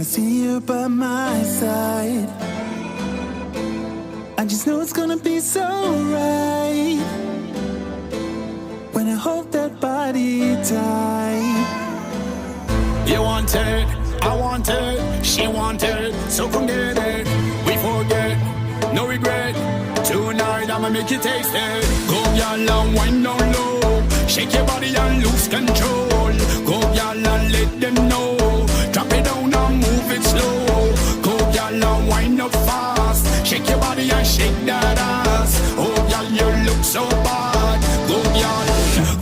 see you by my side. I just know it's gonna be so right when I hold that body tight. You want it, I want it, she want it, so come get it. We forget, no regret. Tonight I'ma make you taste it. Go y'all and wind down low, shake your body and lose control. Go y'all and let them know, drop it down and move it slow. Go y'all and wind up fast, shake your body and shake that ass. Oh y'all, you look so bad. Go y'all,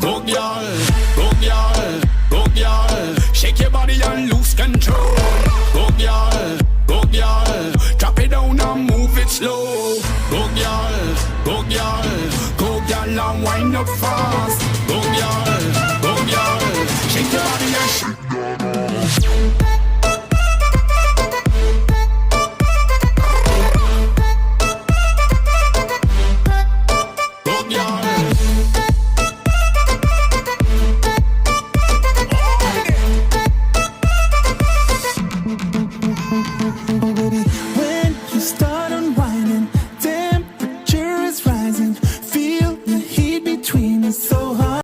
go y'all, go y'all, go y'all, shake your body and